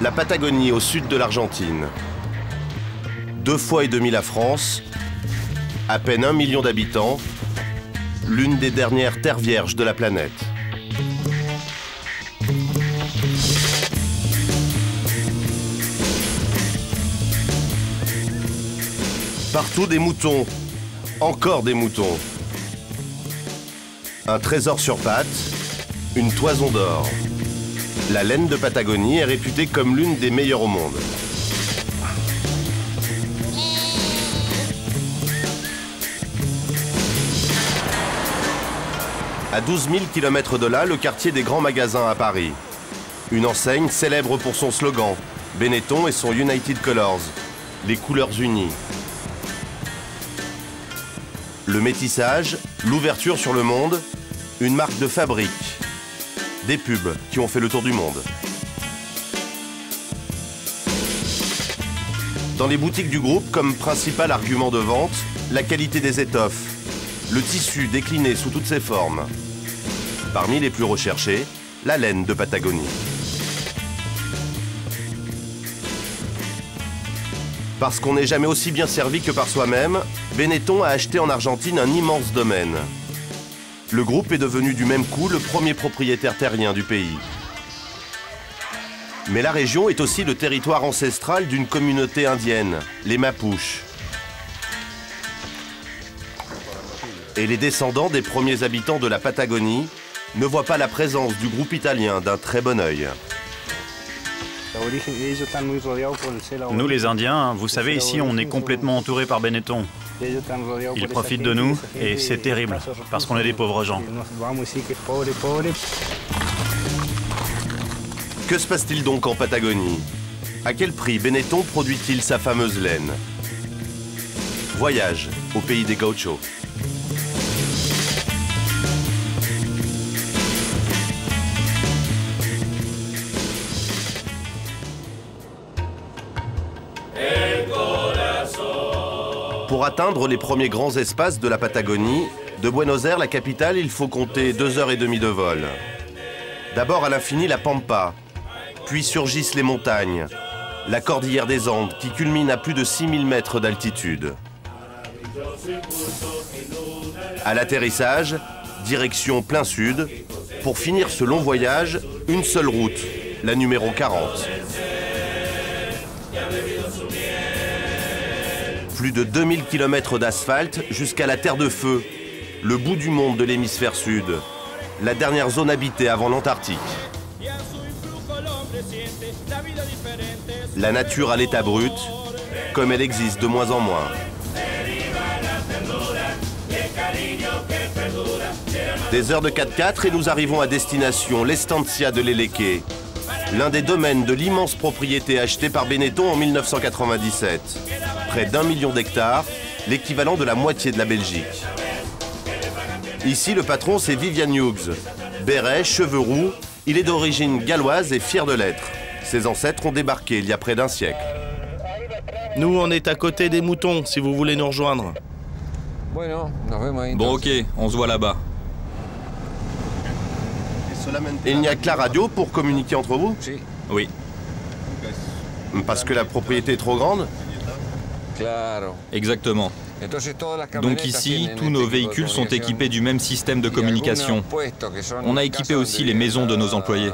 La Patagonie au sud de l'Argentine. 2,5 fois la France, à peine 1 million d'habitants, l'une des dernières terres vierges de la planète. Partout des moutons, encore des moutons. Un trésor sur pattes, une toison d'or. La laine de Patagonie est réputée comme l'une des meilleures au monde. À 12 000 km de là, le quartier des grands magasins à Paris. Une enseigne célèbre pour son slogan, Benetton et son United Colors, les couleurs unies. Le métissage, l'ouverture sur le monde, une marque de fabrique. Des pubs qui ont fait le tour du monde. Dans les boutiques du groupe, comme principal argument de vente, la qualité des étoffes, le tissu décliné sous toutes ses formes. Parmi les plus recherchés, la laine de Patagonie. Parce qu'on n'est jamais aussi bien servi que par soi-même, Benetton a acheté en Argentine un immense domaine. Le groupe est devenu du même coup le premier propriétaire terrien du pays. Mais la région est aussi le territoire ancestral d'une communauté indienne, les Mapuches. Et les descendants des premiers habitants de la Patagonie ne voient pas la présence du groupe italien d'un très bon œil. Nous les Indiens, vous savez, ici on est complètement entouré par Benetton. Ils profitent de nous et c'est terrible, parce qu'on est des pauvres gens. Que se passe-t-il donc en Patagonie? À quel prix Benetton produit-il sa fameuse laine? Voyage au pays des gauchos. Pour atteindre les premiers grands espaces de la Patagonie, de Buenos Aires, la capitale, il faut compter 2h30 de vol. D'abord à l'infini la Pampa, puis surgissent les montagnes, la cordillère des Andes qui culmine à plus de 6000 mètres d'altitude. À l'atterrissage, direction plein sud, pour finir ce long voyage, une seule route, la numéro 40. Plus de 2000 km d'asphalte jusqu'à la Terre de Feu, le bout du monde de l'hémisphère sud, la dernière zone habitée avant l'Antarctique. La nature à l'état brut, comme elle existe de moins en moins. Des heures de 4x4 et nous arrivons à destination, l'Estancia de Leleque, l'un des domaines de l'immense propriété achetée par Benetton en 1997. Près d'1 million d'hectares, l'équivalent de la moitié de la Belgique. Ici, le patron, c'est Vivian Hughes. Béret, cheveux roux, il est d'origine galloise et fier de l'être. Ses ancêtres ont débarqué il y a près d'un siècle. Nous, on est à côté des moutons, si vous voulez nous rejoindre. Bon, ok, on se voit là-bas. Il n'y a que la radio pour communiquer entre vous? Oui. Parce que la propriété est trop grande? Exactement. Donc ici, tous nos véhicules sont équipés du même système de communication. On a équipé aussi les maisons de nos employés.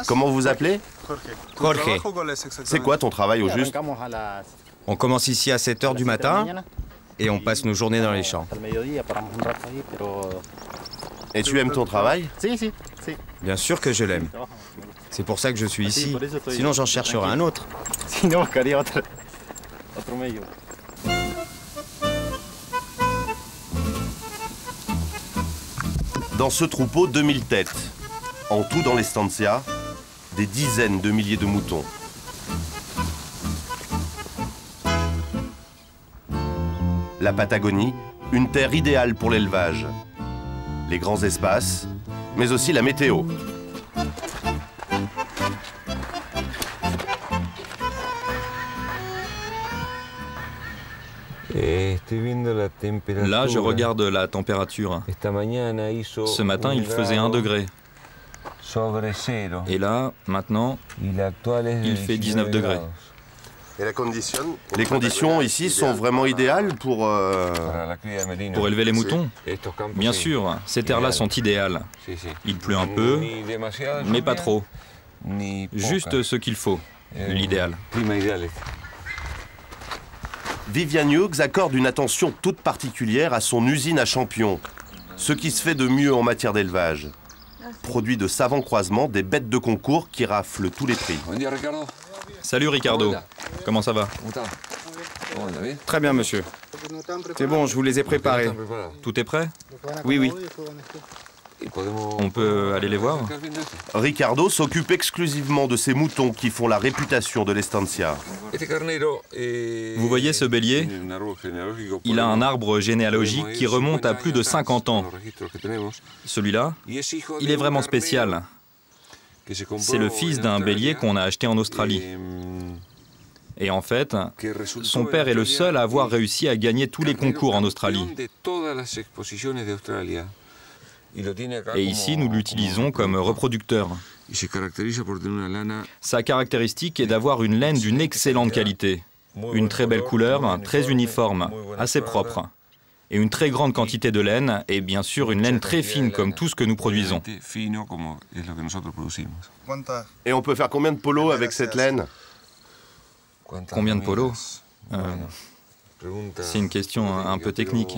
Comment vous vous appelez? Jorge. C'est quoi ton travail au juste? On commence ici à 7 h du matin et on passe nos journées dans les champs. Et tu aimes ton travail? Bien sûr que je l'aime. C'est pour ça que je suis ici. Sinon j'en chercherai un autre. Dans ce troupeau, 2000 têtes. En tout, dans l'Estancia, des dizaines de milliers de moutons. La Patagonie, une terre idéale pour l'élevage. Les grands espaces, mais aussi la météo. Là, je regarde la température. Ce matin, il faisait 1 degré. Et là, maintenant, il fait 19 degrés. Et les conditions ici sont vraiment idéales pour élever les moutons? Bien sûr, ces terres-là sont idéales. Il pleut un peu, mais pas trop. Juste ce qu'il faut, l'idéal. Vivian Hughes accorde une attention toute particulière à son usine à champions, ce qui se fait de mieux en matière d'élevage. Produit de savants croisements des bêtes de concours qui raflent tous les prix. Salut Ricardo, comment ça va? Très bien, monsieur. C'est bon, je vous les ai préparés. Tout est prêt? Oui, oui. On peut aller les voir? Ricardo s'occupe exclusivement de ces moutons qui font la réputation de l'Estancia. Vous voyez ce bélier? Il a un arbre généalogique qui remonte à plus de 50 ans. Celui-là, il est vraiment spécial. C'est le fils d'un bélier qu'on a acheté en Australie. Et en fait, son père est le seul à avoir réussi à gagner tous les concours en Australie. Et ici, nous l'utilisons comme reproducteur. Sa caractéristique est d'avoir une laine d'une excellente qualité, une très belle couleur, très uniforme, assez propre, et une très grande quantité de laine, et bien sûr une laine très fine comme tout ce que nous produisons. Et on peut faire combien de polos avec cette laine? Combien de polos? C'est une question un peu technique.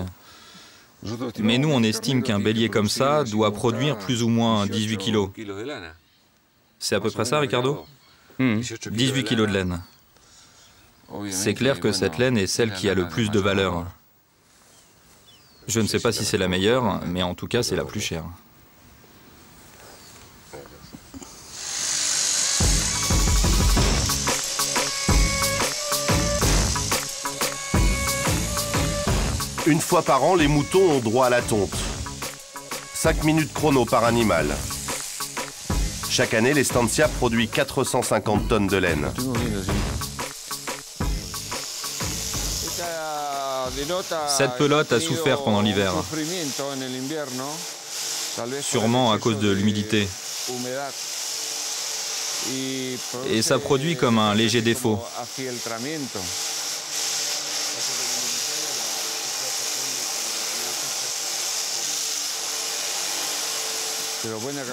Mais nous, on estime qu'un bélier comme ça doit produire plus ou moins 18 kilos. C'est à peu près ça, Ricardo? 18 kilos de laine. C'est clair que cette laine est celle qui a le plus de valeur. Je ne sais pas si c'est la meilleure, mais en tout cas, c'est la plus chère. Une fois par an, les moutons ont droit à la tonte. 5 minutes chrono par animal. Chaque année, l'Estancia produit 450 tonnes de laine. Cette pelote a souffert pendant l'hiver, sûrement à cause de l'humidité. Et ça produit comme un léger défaut.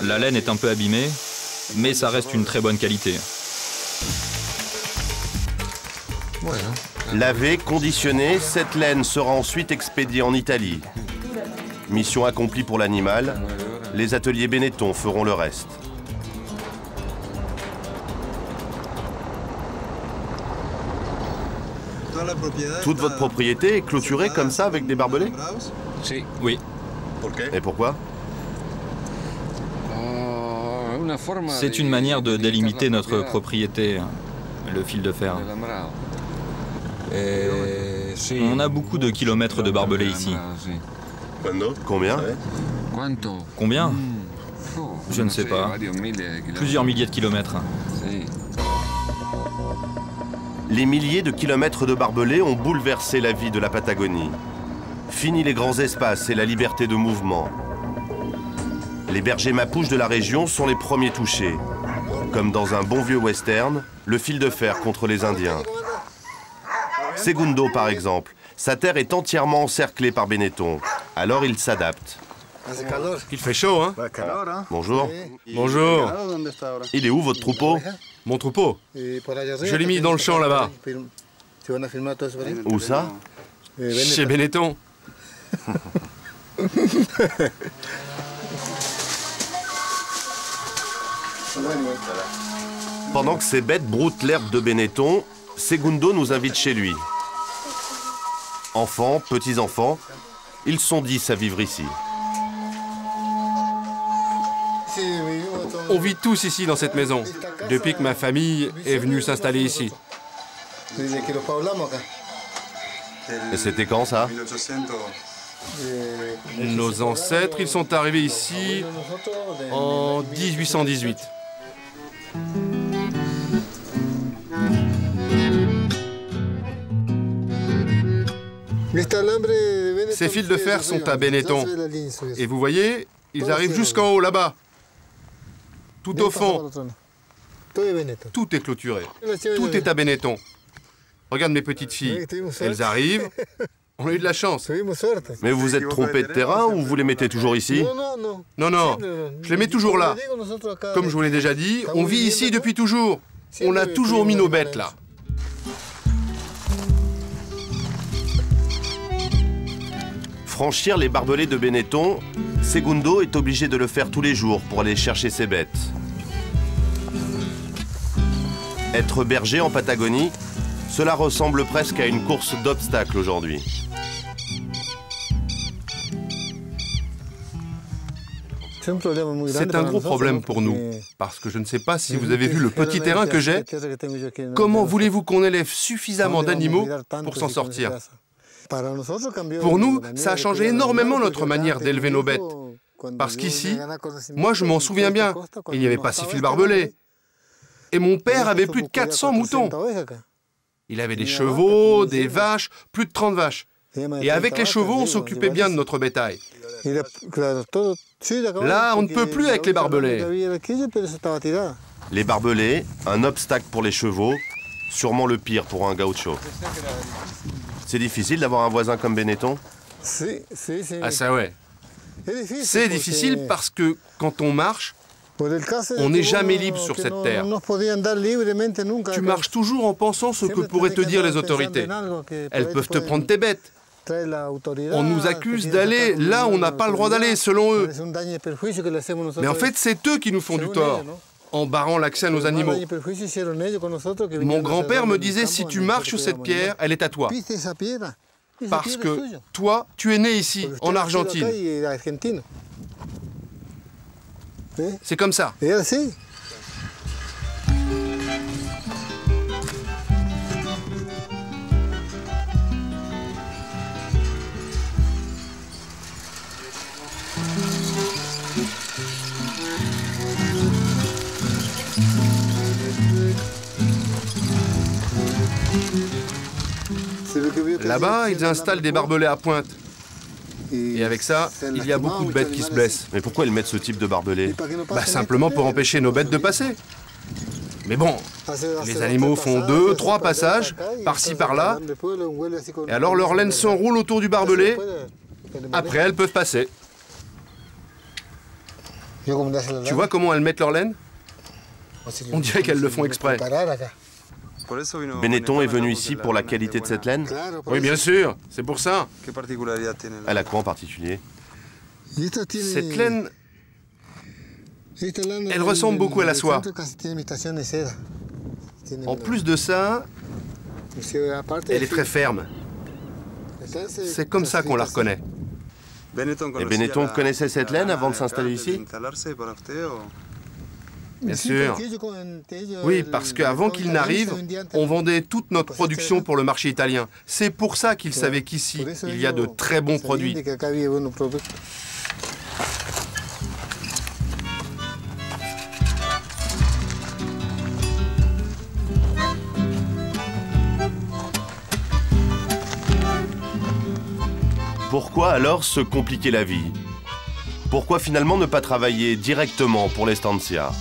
La laine est un peu abîmée, mais ça reste une très bonne qualité. Lavée, conditionnée, cette laine sera ensuite expédiée en Italie. Mission accomplie pour l'animal, les ateliers Benetton feront le reste. Toute votre propriété est clôturée comme ça avec des barbelés? Oui. Et pourquoi? C'est une manière de délimiter notre propriété, le fil de fer. On a beaucoup de kilomètres de barbelés ici. Combien? Combien? Je ne sais pas. Plusieurs milliers de kilomètres. Les milliers de kilomètres de barbelés ont bouleversé la vie de la Patagonie. Fini les grands espaces et la liberté de mouvement. Les bergers mapuches de la région sont les premiers touchés. Comme dans un bon vieux western, le fil de fer contre les Indiens. Segundo, par exemple, sa terre est entièrement encerclée par Benetton. Alors il s'adapte. Il fait chaud, hein? Bonjour. Bonjour. Il est où votre troupeau? Mon troupeau? Je l'ai mis dans le champ là-bas. Où ça? Chez Benetton. Pendant que ces bêtes broutent l'herbe de Benetton, Segundo nous invite chez lui. Enfants, petits-enfants, ils sont 10 à vivre ici. On vit tous ici dans cette maison, depuis que ma famille est venue s'installer ici. Et c'était quand ça? Nos ancêtres, ils sont arrivés ici en 1818. Ces fils de fer sont à Benetton. Et vous voyez, ils arrivent jusqu'en haut, là-bas. Tout au fond. Tout est clôturé. Tout est à Benetton. Regarde mes petites filles. Elles arrivent. On a eu de la chance. Mais vous vous êtes trompé de terrain ou vous les mettez toujours ici? Non, non, je les mets toujours là. Comme je vous l'ai déjà dit, on vit ici depuis toujours. On a toujours mis nos bêtes là. Franchir les barbelés de Benetton, Segundo est obligé de le faire tous les jours pour aller chercher ses bêtes. Être berger en Patagonie, cela ressemble presque à une course d'obstacles aujourd'hui. C'est un gros problème pour nous, parce que je ne sais pas si vous avez vu le petit terrain que j'ai. Comment voulez-vous qu'on élève suffisamment d'animaux pour s'en sortir? Pour nous, ça a changé énormément notre manière d'élever nos bêtes. Parce qu'ici, moi je m'en souviens bien, il n'y avait pas 6 fils barbelés. Et mon père avait plus de 400 moutons. Il avait des chevaux, des vaches, plus de 30 vaches. Et avec les chevaux, on s'occupait bien de notre bétail. Là, on ne peut plus avec les barbelés. Les barbelés, un obstacle pour les chevaux, sûrement le pire pour un gaucho. C'est difficile d'avoir un voisin comme Benetton? Ah ça ouais. C'est difficile parce que quand on marche, on n'est jamais libre sur cette terre. Tu marches toujours en pensant ce que pourraient te dire les autorités. Elles peuvent te prendre tes bêtes. On nous accuse d'aller là où on n'a pas le droit d'aller, selon eux. Mais en fait, c'est eux qui nous font du tort, en barrant l'accès à nos animaux. Mon grand-père me disait, si tu marches sur cette pierre, elle est à toi. Parce que toi, tu es né ici, en Argentine. C'est comme ça. Là-bas, ils installent des barbelés à pointe. Et avec ça, il y a beaucoup de bêtes qui se blessent. Mais pourquoi ils mettent ce type de barbelé? Simplement pour empêcher nos bêtes de passer. Mais bon, les animaux font 2, 3 passages, par-ci, par-là, et alors leur laine s'enroule autour du barbelé. Après, elles peuvent passer. Tu vois comment elles mettent leur laine? On dirait qu'elles le font exprès. Benetton est venu ici pour la qualité de cette laine? Oui, bien sûr, c'est pour ça. Elle a quoi en particulier? Cette laine, elle ressemble beaucoup à la soie. En plus de ça, elle est très ferme. C'est comme ça qu'on la reconnaît. Et Benetton connaissait cette laine avant de s'installer ici? Bien sûr. Oui, parce qu'avant qu'il n'arrive, on vendait toute notre production pour le marché italien. C'est pour ça qu'il savait qu'ici, il y a de très bons produits. Pourquoi alors se compliquer la vie? Pourquoi finalement ne pas travailler directement pour l'Estancia?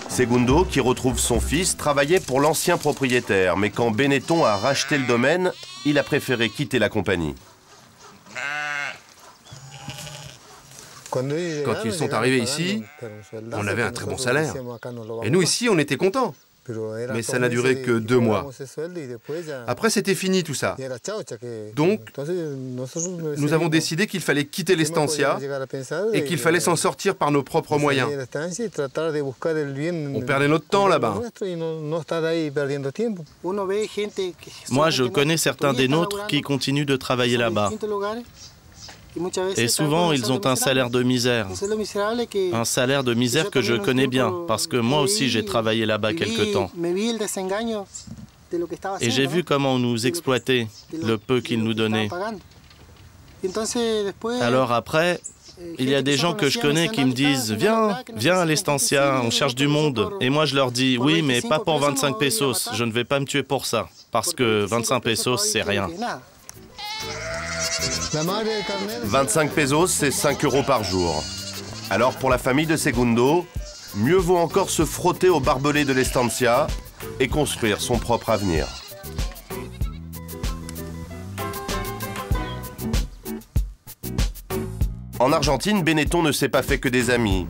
Segundo, qui retrouve son fils, travaillait pour l'ancien propriétaire, mais quand Benetton a racheté le domaine, il a préféré quitter la compagnie. Quand ils sont arrivés ici, on avait un très bon salaire. Et nous ici, on était contents. Mais ça n'a duré que 2 mois. Après, c'était fini tout ça. Donc, nous avons décidé qu'il fallait quitter l'Estancia et qu'il fallait s'en sortir par nos propres moyens. On perdait notre temps là-bas. Moi, je connais certains des nôtres qui continuent de travailler là-bas. Et souvent, ils ont un salaire de misère. Un salaire de misère que je connais bien, parce que moi aussi j'ai travaillé là-bas quelque temps. Et j'ai vu comment on nous exploitait, le peu qu'ils nous donnaient. Alors après, il y a des gens que je connais qui me disent « Viens, viens à l'Estancia, on cherche du monde. » Et moi je leur dis « Oui, mais pas pour 25 pesos, je ne vais pas me tuer pour ça, parce que 25 pesos, c'est rien. » 25 pesos, c'est 5 € par jour. Alors pour la famille de Segundo, mieux vaut encore se frotter au barbelé de l'Estancia et construire son propre avenir. En Argentine, Benetton ne s'est pas fait que des amis.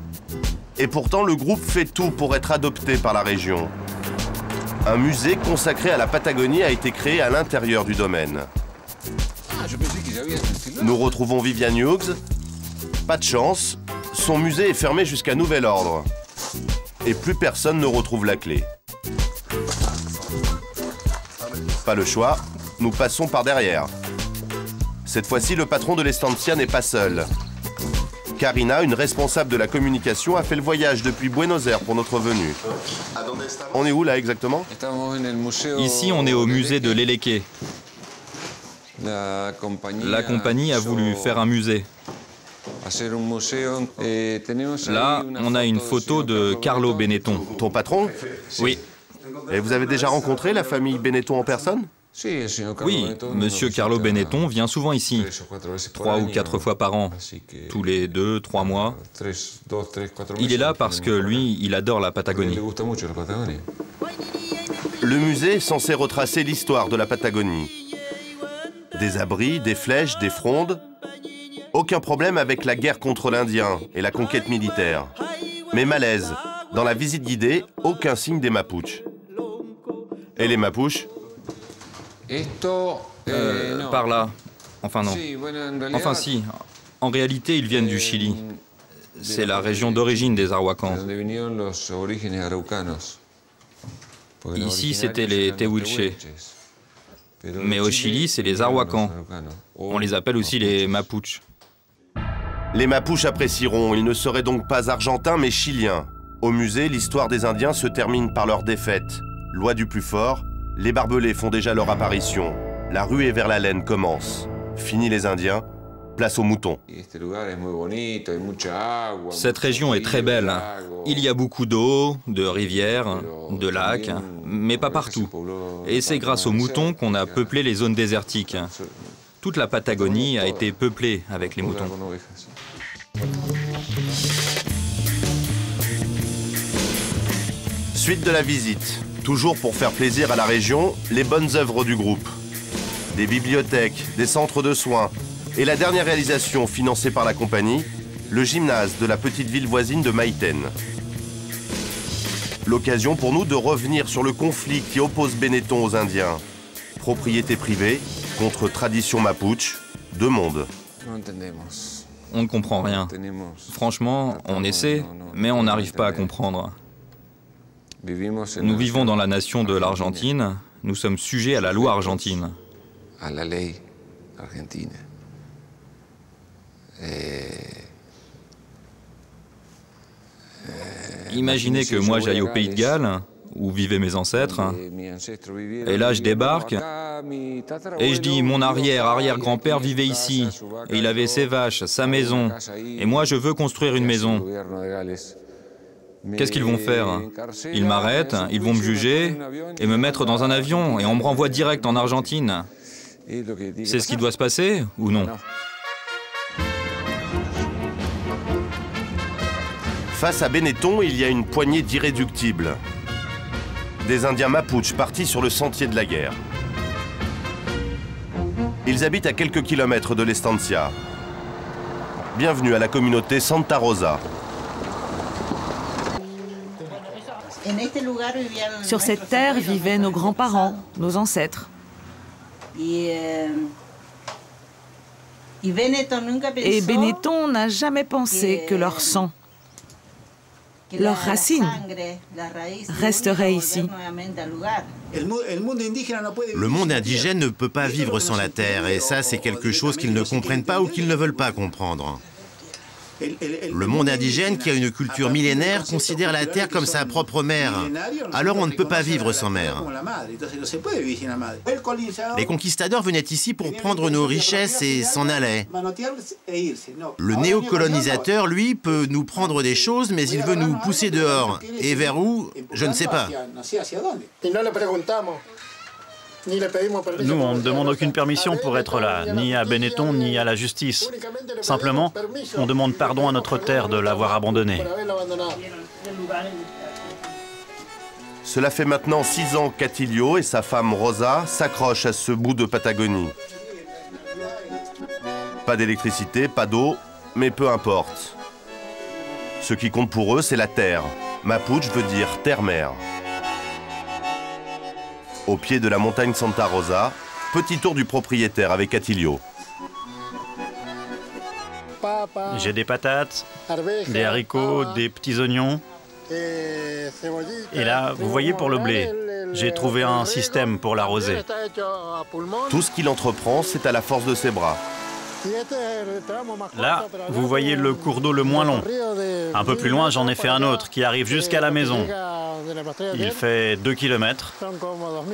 Et pourtant, le groupe fait tout pour être adopté par la région. Un musée consacré à la Patagonie a été créé à l'intérieur du domaine. Nous retrouvons Vivian Hughes. Pas de chance, son musée est fermé jusqu'à nouvel ordre. Et plus personne ne retrouve la clé. Pas le choix, nous passons par derrière. Cette fois-ci, le patron de l'Estancia n'est pas seul. Karina, une responsable de la communication, a fait le voyage depuis Buenos Aires pour notre venue. On est où là exactement? Ici, on est au musée de l'Eleque. La compagnie a voulu faire un musée. Là, on a une photo de Carlo Benetton. Ton patron? Oui. Et vous avez déjà rencontré la famille Benetton en personne? Oui, monsieur Carlo Benetton vient souvent ici, 3 ou 4 fois par an, tous les 2-3 mois. Il est là parce que lui, il adore la Patagonie. Le musée est censé retracer l'histoire de la Patagonie. Des abris, des flèches, des frondes. Aucun problème avec la guerre contre l'Indien et la conquête militaire. Mais malaise, dans la visite guidée, aucun signe des Mapuches. Et les Mapuches? Par là. Enfin non. Enfin si. En réalité, ils viennent du Chili. C'est la région d'origine des Arhuacans. Ici, c'était les Tehuilche. Mais au Chili, c'est les Arhuacans. On les appelle aussi les Mapuches. Les Mapuches apprécieront. Ils ne seraient donc pas argentins, mais chiliens. Au musée, l'histoire des Indiens se termine par leur défaite. Loi du plus fort, les barbelés font déjà leur apparition. La ruée vers la laine commence. Fini les Indiens, place aux moutons. Cette région est très belle. Il y a beaucoup d'eau, de rivières, de lacs, mais pas partout. Et c'est grâce aux moutons qu'on a peuplé les zones désertiques. Toute la Patagonie a été peuplée avec les moutons. Suite de la visite. Toujours pour faire plaisir à la région, les bonnes œuvres du groupe. Des bibliothèques, des centres de soins. Et la dernière réalisation financée par la compagnie, le gymnase de la petite ville voisine de Maïten. L'occasion pour nous de revenir sur le conflit qui oppose Benetton aux Indiens. Propriété privée contre tradition mapuche, deux mondes. On ne comprend rien. Franchement, on essaie, mais on n'arrive pas à comprendre. Nous vivons dans la nation de l'Argentine, nous sommes sujets à la loi argentine. Imaginez que moi j'aille au Pays de Galles, où vivaient mes ancêtres, et là je débarque, et je dis mon arrière-arrière-grand-père vivait ici, et il avait ses vaches, sa maison, et moi je veux construire une maison. Qu'est-ce qu'ils vont faire? Ils m'arrêtent, ils vont me juger et me mettre dans un avion et on me renvoie direct en Argentine. C'est ce qui doit se passer ou non? Face à Benetton, il y a une poignée d'irréductibles. Des Indiens Mapuches partis sur le sentier de la guerre. Ils habitent à quelques kilomètres de l'Estancia. Bienvenue à la communauté Santa Rosa. Sur cette terre vivaient nos grands-parents, nos ancêtres. Et Benetton n'a jamais pensé que leur sang, leurs racines resteraient ici. Le monde indigène ne peut pas vivre sans la terre, et ça, c'est quelque chose qu'ils ne comprennent pas ou qu'ils ne veulent pas comprendre. Le monde indigène, qui a une culture millénaire, considère la terre comme sa propre mère. Alors on ne peut pas vivre sans mère. Les conquistadors venaient ici pour prendre nos richesses et s'en allaient. Le néocolonisateur, lui, peut nous prendre des choses, mais il veut nous pousser dehors. Et vers où? Je ne sais pas. Nous, on ne demande aucune permission pour être là, ni à Benetton, ni à la justice. Simplement, on demande pardon à notre terre de l'avoir abandonnée. Cela fait maintenant 6 ans qu'Attilio et sa femme Rosa s'accrochent à ce bout de Patagonie. Pas d'électricité, pas d'eau, mais peu importe. Ce qui compte pour eux, c'est la terre. Mapuche veut dire terre-mère. Au pied de la montagne Santa Rosa, petit tour du propriétaire avec Attilio. J'ai des patates, des haricots, des petits oignons. Et là, vous voyez pour le blé, j'ai trouvé un système pour l'arroser. Tout ce qu'il entreprend, c'est à la force de ses bras. Là, vous voyez le cours d'eau le moins long. Un peu plus loin, j'en ai fait un autre qui arrive jusqu'à la maison. Il fait 2 km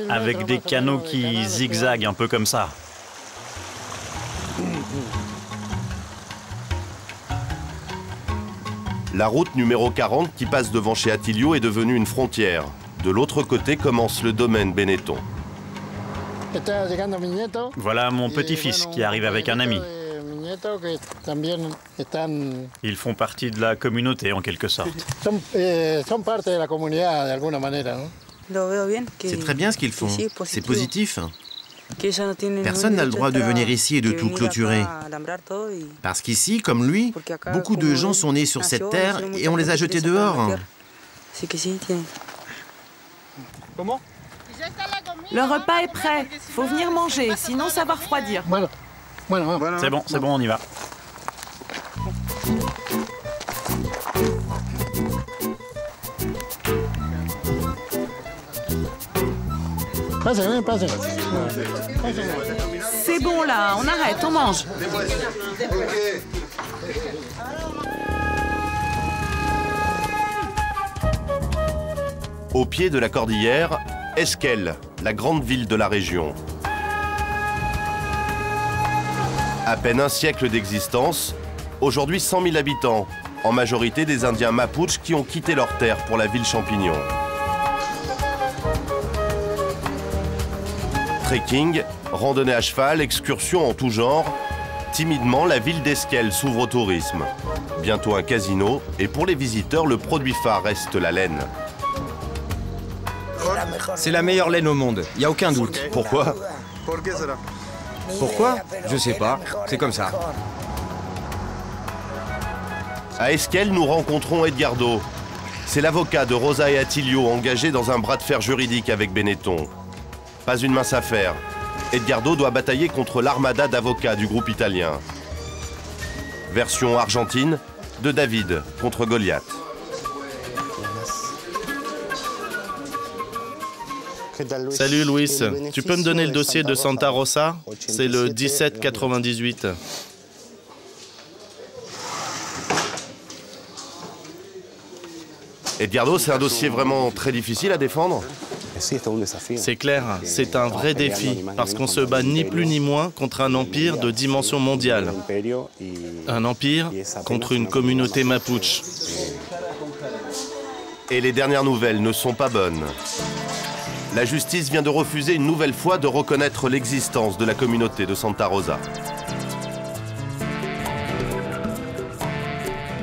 avec des canaux qui zigzaguent un peu comme ça. La route numéro 40 qui passe devant chez Attilio est devenue une frontière. De l'autre côté commence le domaine Benetton. Voilà mon petit-fils qui arrive avec un ami. Ils font partie de la communauté en quelque sorte. C'est très bien ce qu'ils font. C'est positif. Personne n'a le droit de venir ici et de tout clôturer. Parce qu'ici, comme lui, beaucoup de gens sont nés sur cette terre et on les a jetés dehors. Comment? Le repas est prêt. Faut venir manger, sinon ça va refroidir. C'est bon, on y va. C'est bon là, on arrête, on mange. Au pied de la cordillère, Esquel, la grande ville de la région. À peine un siècle d'existence, aujourd'hui 100 000 habitants, en majorité des Indiens Mapuche qui ont quitté leur terre pour la ville champignon. Trekking, randonnée à cheval, excursions en tout genre, timidement la ville d'Esquel s'ouvre au tourisme. Bientôt un casino, et pour les visiteurs, le produit phare reste la laine. C'est la meilleure laine au monde, il n'y a aucun doute. Pourquoi? Pourquoi? Je sais pas, c'est comme ça. À Esquel, nous rencontrons Edgardo. C'est l'avocat de Rosa et Attilio engagé dans un bras de fer juridique avec Benetton. Pas une mince affaire. Edgardo doit batailler contre l'armada d'avocats du groupe italien. Version argentine de David contre Goliath. Salut Luis, tu peux me donner le dossier de Santa Rosa? C'est le 1798. Edgardo, c'est un dossier vraiment très difficile à défendre? C'est clair, c'est un vrai défi, parce qu'on se bat ni plus ni moins contre un empire de dimension mondiale. Un empire contre une communauté mapuche. Et les dernières nouvelles ne sont pas bonnes. La justice vient de refuser une nouvelle fois de reconnaître l'existence de la communauté de Santa Rosa.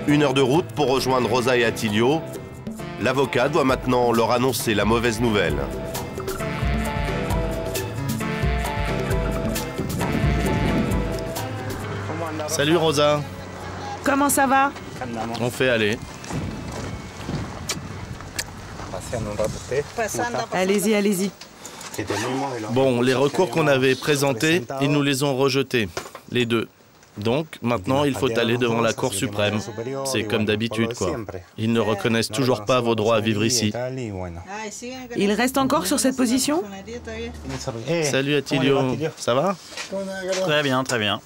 1 heure de route pour rejoindre Rosa et Attilio. L'avocat doit maintenant leur annoncer la mauvaise nouvelle. Salut Rosa. Comment ça va? On fait aller. Allez-y, allez-y. Bon, les recours qu'on avait présentés, ils nous les ont rejetés, les deux. Donc, maintenant, il faut aller devant la Cour suprême. C'est comme d'habitude, quoi. Ils ne reconnaissent toujours pas vos droits à vivre ici. Il reste encore sur cette position? Salut Attilio, ça va? Très bien, très bien.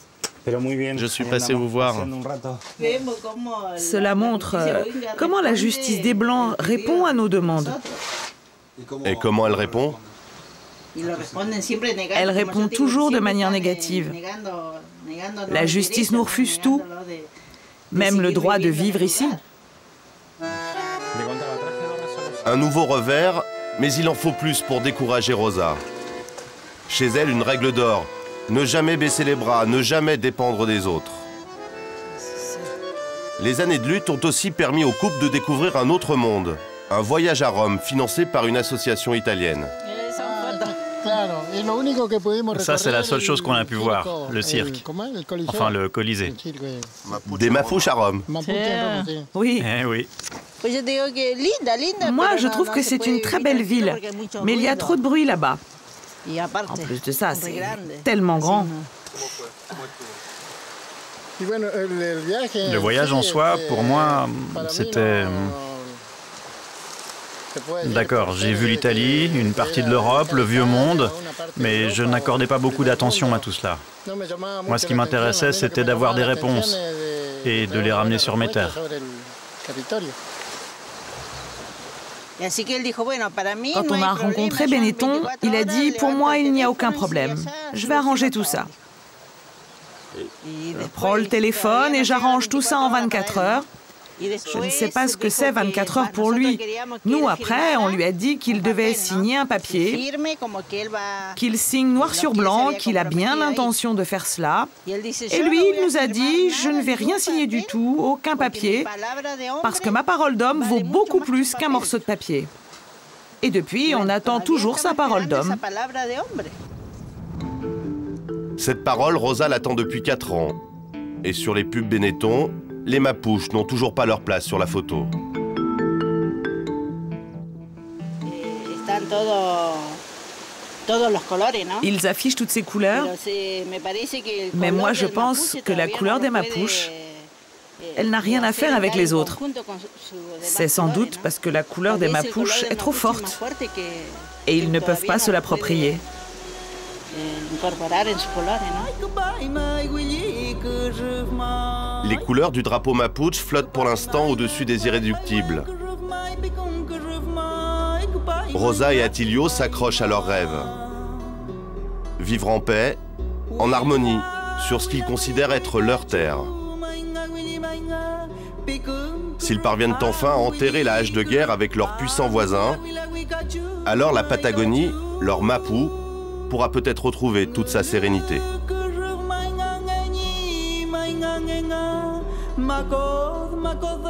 Je suis passé vous voir. Cela montre comment la justice des Blancs répond à nos demandes. Et comment elle répond? Elle répond toujours de manière négative. La justice nous refuse tout, même le droit de vivre ici. Un nouveau revers, mais il en faut plus pour décourager Rosa. Chez elle, une règle d'or. Ne jamais baisser les bras, ne jamais dépendre des autres. Les années de lutte ont aussi permis au couple de découvrir un autre monde. Un voyage à Rome financé par une association italienne. Ça, c'est la seule chose qu'on a pu voir, le cirque. Enfin, le Colisée. Des Mapuches à Rome. Oui. Eh oui. Moi, je trouve que c'est une très belle ville, mais il y a trop de bruit là-bas. En plus de ça, c'est tellement grand. Le voyage en soi, pour moi, c'était... D'accord, j'ai vu l'Italie, une partie de l'Europe, le vieux monde, mais je n'accordais pas beaucoup d'attention à tout cela. Moi, ce qui m'intéressait, c'était d'avoir des réponses et de les ramener sur mes terres. Quand on a rencontré Benetton, il a dit « Pour moi, il n'y a aucun problème. Je vais arranger tout ça. Je prends le téléphone et j'arrange tout ça en 24 heures. » Je ne sais pas ce que c'est 24 heures pour lui. Nous, après, on lui a dit qu'il devait signer un papier, qu'il signe noir sur blanc, qu'il a bien l'intention de faire cela. Et lui, il nous a dit, je ne vais rien signer du tout, aucun papier, parce que ma parole d'homme vaut beaucoup plus qu'un morceau de papier. Et depuis, on attend toujours sa parole d'homme. Cette parole, Rosa l'attend depuis 4 ans. Et sur les pubs Benetton, les Mapuches n'ont toujours pas leur place sur la photo. Ils affichent toutes ces couleurs, mais moi je pense que la couleur des Mapuches, elle n'a rien à faire avec les autres. C'est sans doute parce que la couleur des Mapuches est trop forte et ils ne peuvent pas se l'approprier. Les couleurs du drapeau Mapuche flottent pour l'instant au-dessus des irréductibles. Rosa et Attilio s'accrochent à leurs rêves. Vivre en paix, en harmonie, sur ce qu'ils considèrent être leur terre. S'ils parviennent enfin à enterrer la hache de guerre avec leurs puissants voisins, alors la Patagonie, leur Mapu, pourra peut-être retrouver toute sa sérénité. Makod, makod,